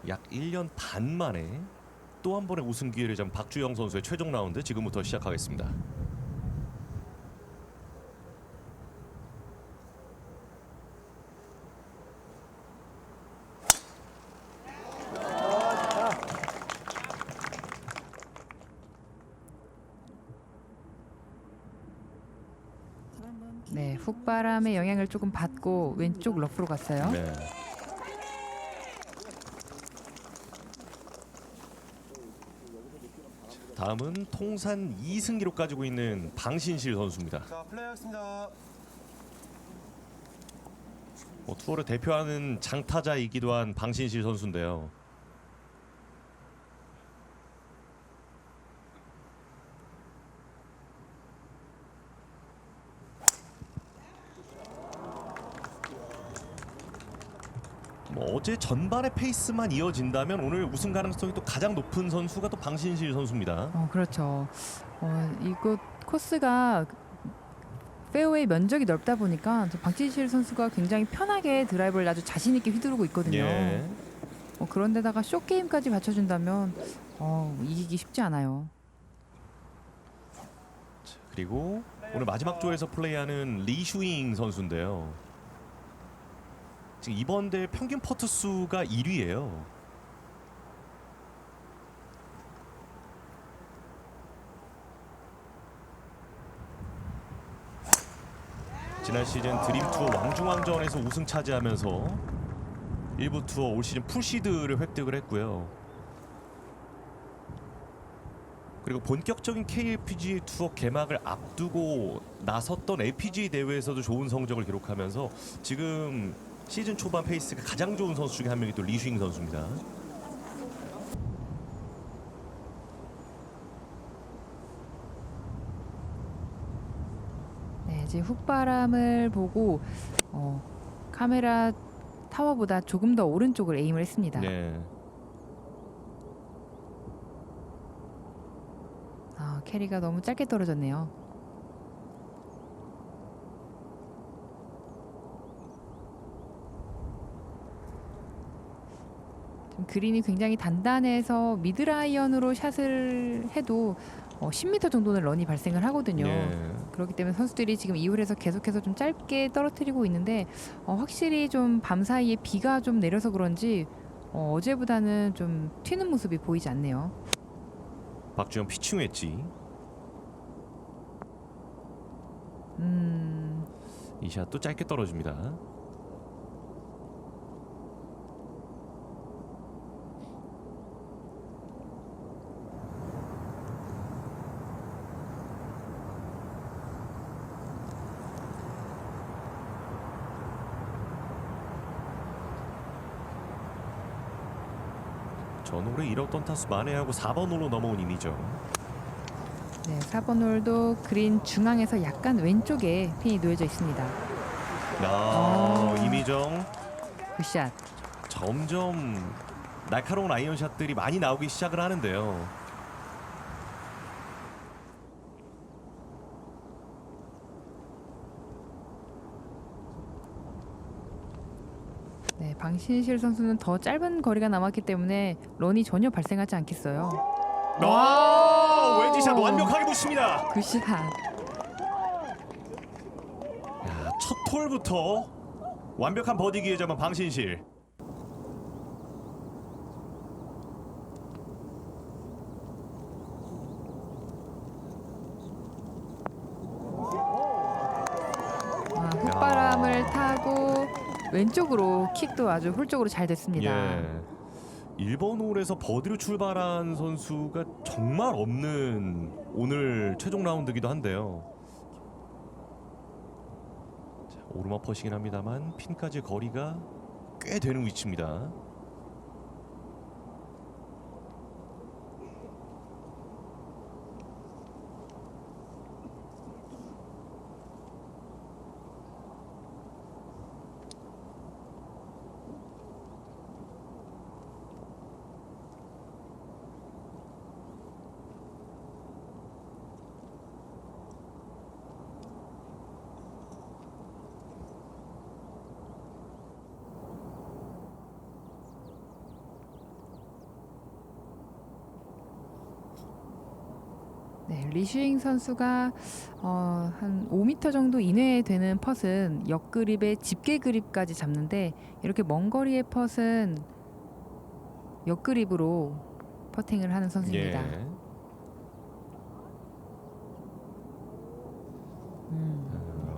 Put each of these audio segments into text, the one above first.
약 1년 반 만에 또 한 번의 우승 기회를 잡은 박주영 선수의 최종 라운드 지금부터 시작하겠습니다. 네, 훅바람의 영향을 조금 받고 왼쪽 러프로 갔어요. 네. 다음은 통산 2승 기록 가지고 있는 방신실 선수입니다. 자, 플레이하겠습니다. 투어를 대표하는 장타자이기도 한 방신실 선수인데요. 어제 전반의 페이스만 이어진다면 오늘 우승 가능성이 또 가장 높은 선수가 또 방신실 선수입니다. 그렇죠. 이곳 코스가 페어웨이 면적이 넓다 보니까 박진실 선수가 굉장히 편하게 드라이버를 아주 자신 있게 휘두르고 있거든요. 예. 그런데다가 쇼 게임까지 받쳐준다면 이기기 쉽지 않아요. 그리고 오늘 마지막 조에서 플레이하는 리슈잉 선수인데요. 지금 이번 대회 평균 퍼트 수가 1위예요. 지난 시즌 드림 투어 왕중왕전에서 우승 차지하면서 일부 투어 올 시즌 풀시드를 획득을 했고요. 그리고 본격적인 KLPGA 투어 개막을 앞두고 나섰던 LPGA 대회에서도 좋은 성적을 기록하면서 지금 시즌 초반 페이스가 가장 좋은 선수 중에 한 명이 또 리슈잉 선수입니다. 네, 이제 훅바람을 보고 카메라 타워보다 조금 더 오른쪽을 에임을 했습니다. 네. 캐리가 너무 짧게 떨어졌네요. 좀 그린이 굉장히 단단해서 미드라이언으로 샷을 해도 10m 정도는 런이 발생을 하거든요. 네. 그렇기 때문에 선수들이 지금 이 홀에서 계속해서 좀 짧게 떨어뜨리고 있는데 확실히 좀 밤 사이에 비가 좀 내려서 그런지 어제보다는 좀 튀는 모습이 보이지 않네요. 박주영 피칭 웨지. 이 샷도 짧게 떨어집니다. 전홀에 1억 던 타수 만회하고 4번 홀로 넘어온 이미죠. 네, 4번 홀도 그린 중앙에서 약간 왼쪽에 핀이 놓여져 있습니다. 이미정 굿샷. 점점 날카로운 아이언샷들이 많이 나오기 시작을 하는데요. 네, 방신실 선수는 더 짧은 거리가 남았기 때문에 런이 전혀 발생하지 않겠어요. 웨지샷 완벽하게 붙습니다. 굿샷. 첫 홀부터 완벽한 버디 기회 잡은 방신실. 훅바람을 타고 왼쪽으로 킥도 아주 홀쪽으로 잘 됐습니다. 예. 1번 홀에서 버디로 출발한 선수가 정말 없는 오늘 최종 라운드이기도 한데요. 자, 오르막 퍼시긴 합니다만 핀까지 거리가 꽤 되는 위치입니다. 리슈잉 선수가 한 5m 정도 이내에 되는 펫은 옆그립에 집게 그립까지 잡는데 이렇게 먼 거리의 펫은 옆그립으로 퍼팅을 하는 선수입니다. 예.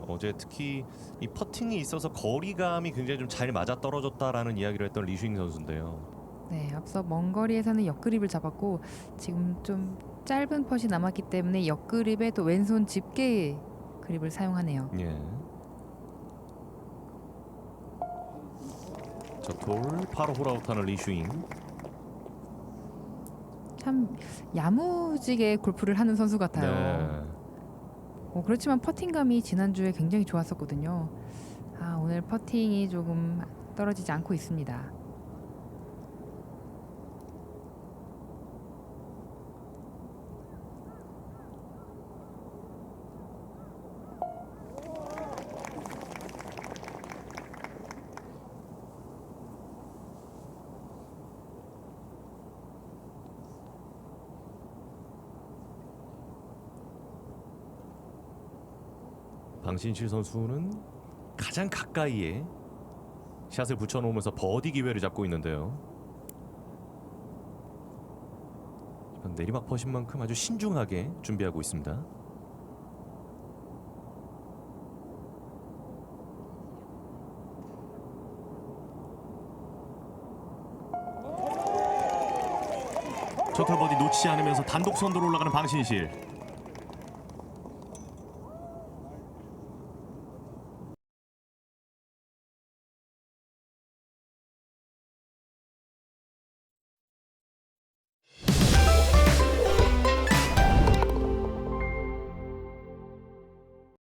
어제 특히 이 퍼팅이 있어서 거리감이 굉장히 좀 잘 맞아 떨어졌다라는 이야기를 했던 리슈잉 선수인데요. 네, 앞서 먼 거리에서는 옆그립을 잡았고 지금 좀 짧은 펫이 남았기 때문에 옆그립에 또 왼손 집게 그립을 사용하네요. 예. 저톨 바로 홀아웃하는 리슈잉. 참 야무지게 골프를 하는 선수 같아요. 네. 그렇지만 퍼팅감이 지난주에 굉장히 좋았었거든요. 오늘 퍼팅이 조금 떨어지지 않고 있습니다. 방신실 선수는 가장 가까이에 샷을 붙여놓으면서 버디 기회를 잡고 있는데요. 내리막 퍼신 만큼 아주 신중하게 준비하고 있습니다. 저털 버디 놓치지 않으면서 단독 선두로 올라가는 방신실.